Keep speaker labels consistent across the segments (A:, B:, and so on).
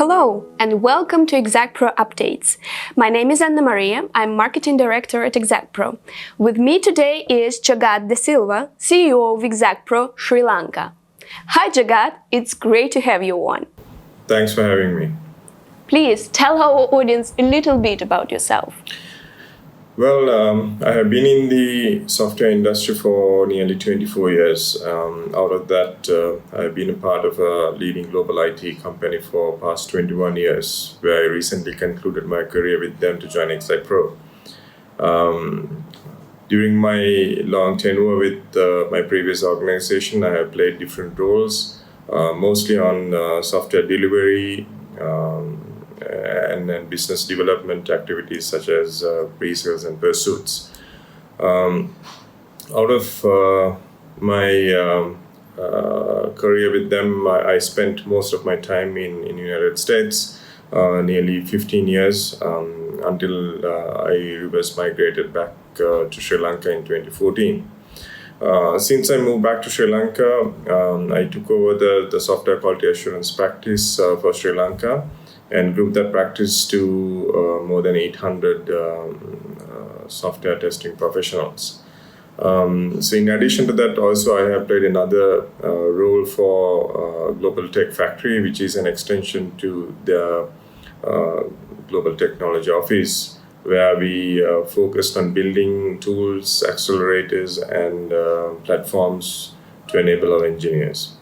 A: Hello and welcome to Exactpro Updates. My name is Anna Maria, I'm Marketing Director at Exactpro. With me today is Jagath De Silva, CEO of Exactpro, Sri Lanka. Hi Jagath, it's great to have you on.
B: Thanks for having me.
A: Please tell our audience a little bit about yourself.
B: Well, I have been in the software industry for nearly 24 years. Out of that, I've been a part of a leading global IT company for past 21 years, where I recently concluded my career with them to join Exactpro. During my long tenure with my previous organization, I have played different roles, mostly on software delivery, and business development activities such as pre-sales and pursuits. Out of my career with them, I spent most of my time in United States, nearly 15 years, until I reverse migrated back to Sri Lanka in 2014. Since I moved back to Sri Lanka, I took over the software quality assurance practice for Sri Lanka and grew that practice to more than 800 software testing professionals. So in addition to that, also I have played another role for Global Tech Factory, which is an extension to the Global Technology Office, where we focused on building tools, accelerators, and platforms to enable our engineers.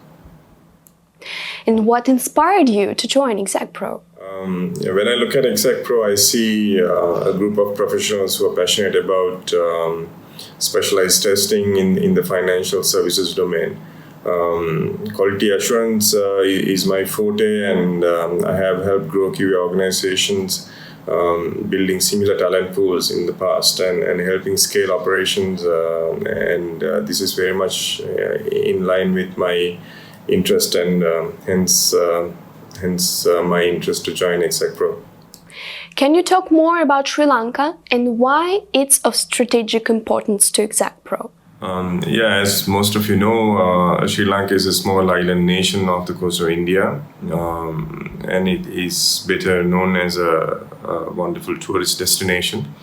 A: And what inspired you to join Exactpro?
B: When I look at Exactpro, I see a group of professionals who are passionate about specialized testing in the financial services domain. Quality assurance is my forte, and I have helped grow QA organizations, building similar talent pools in the past and helping scale operations. And this is very much in line with my interest, and hence my interest to join Exactpro.
A: Can you talk more about Sri Lanka and why it's of strategic importance to Exactpro?
B: As most of you know, Sri Lanka is a small island nation off the coast of India, and it is better known as a wonderful tourist destination.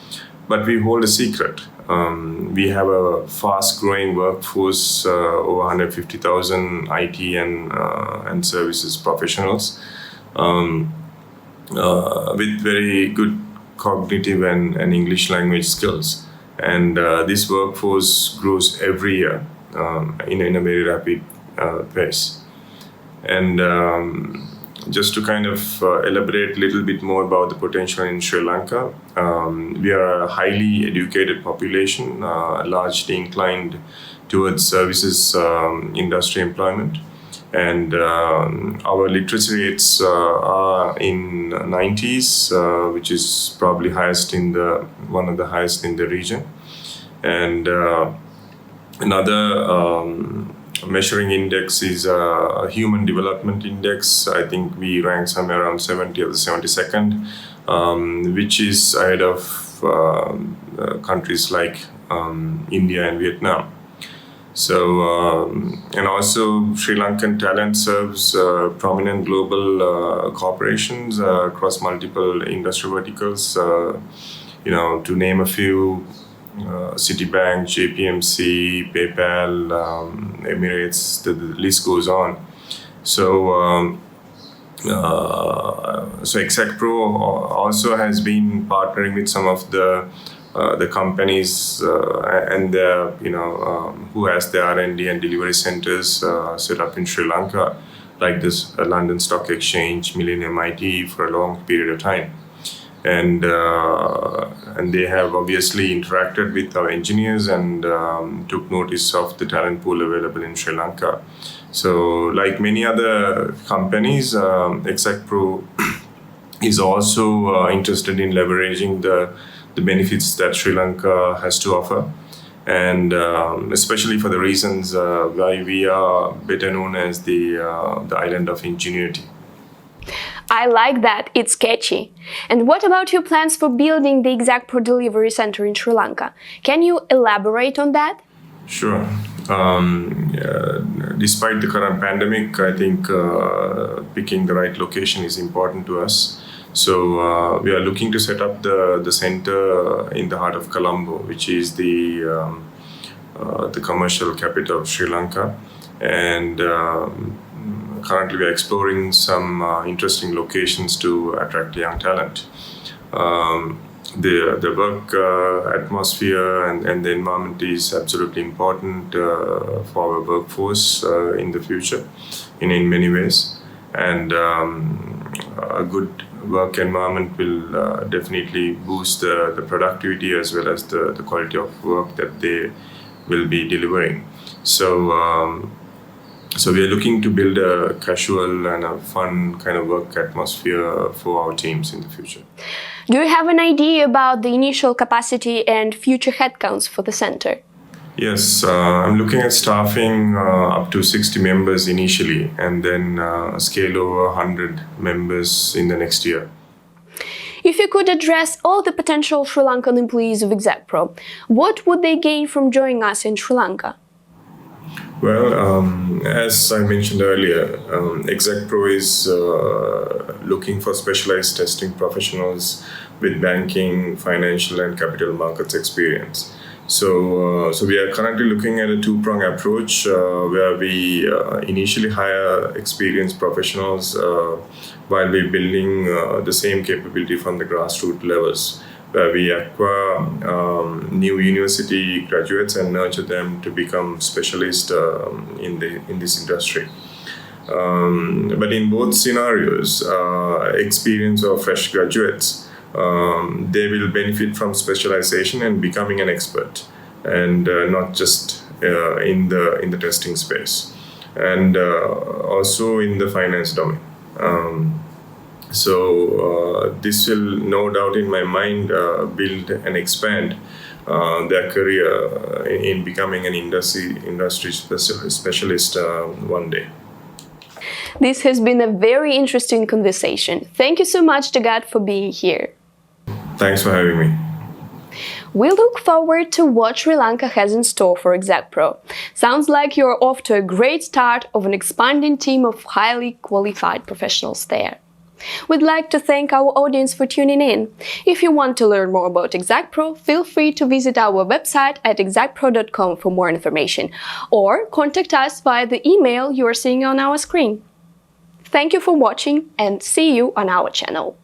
B: But we hold a secret. We have a fast-growing workforce, over 150,000 IT and services professionals, with very good cognitive and English language skills. And this workforce grows every year in a very rapid pace. And just to kind of elaborate a little bit more about the potential in Sri Lanka, we are a highly educated population, largely inclined towards services industry employment. And our literacy rates are in 90s, which is probably one of the highest in the region. And another measuring index is a human development index. I think we rank somewhere around 70 or the 72nd, which is ahead of countries like India and Vietnam. So, and also Sri Lankan talent serves prominent global corporations across multiple industry verticals. To name a few, Citibank, JPMC, PayPal, Emirates, the list goes on. So, Exactpro also has been partnering with some of the companies and who has their R&D and delivery centers set up in Sri Lanka, like this London Stock Exchange, Millennium IT, for a long period of time. And they have obviously interacted with our engineers and took notice of the talent pool available in Sri Lanka. So, like many other companies, Exactpro is also interested in leveraging the benefits that Sri Lanka has to offer, and especially for the reasons why we are better known as the island of ingenuity.
A: I like that, it's catchy. And what about your plans for building the Exactpro delivery center in Sri Lanka? Can you elaborate on that?
B: Sure. Despite the current pandemic, I think picking the right location is important to us. So we are looking to set up the center in the heart of Colombo, which is the commercial capital of Sri Lanka. And currently we are exploring some interesting locations to attract young talent. The work atmosphere and the environment is absolutely important for our workforce in the future in many ways. And a good work environment will definitely boost the productivity as well as the quality of work that they will be delivering. So we are looking to build a casual and a fun kind of work atmosphere for our teams in the future.
A: Do you have an idea about the initial capacity and future headcounts for the center?
B: Yes, I'm looking at staffing up to 60 members initially, and then scale over 100 members in the next year.
A: If you could address all the potential Sri Lankan employees of Exactpro, what would they gain from joining us in Sri Lanka?
B: Well, as I mentioned earlier, Exactpro is looking for specialized testing professionals with banking, financial, and capital markets experience. So we are currently looking at a two-pronged approach where we initially hire experienced professionals while we're building the same capability from the grassroots levels, where we acquire new university graduates and nurture them to become specialists in this industry. But in both scenarios, experienced or fresh graduates, they will benefit from specialization and becoming an expert, and not just in the testing space, and also in the finance domain. So this will, no doubt in my mind, build and expand their career in becoming an industry specialist one day.
A: This has been a very interesting conversation. Thank you so much, Jagath, for being here.
B: Thanks for having me.
A: We look forward to what Sri Lanka has in store for Exactpro. Sounds like you're off to a great start of an expanding team of highly qualified professionals there. We'd like to thank our audience for tuning in. If you want to learn more about Exactpro, feel free to visit our website at exactpro.com for more information, or contact us via the email you are seeing on our screen. Thank you for watching, and see you on our channel.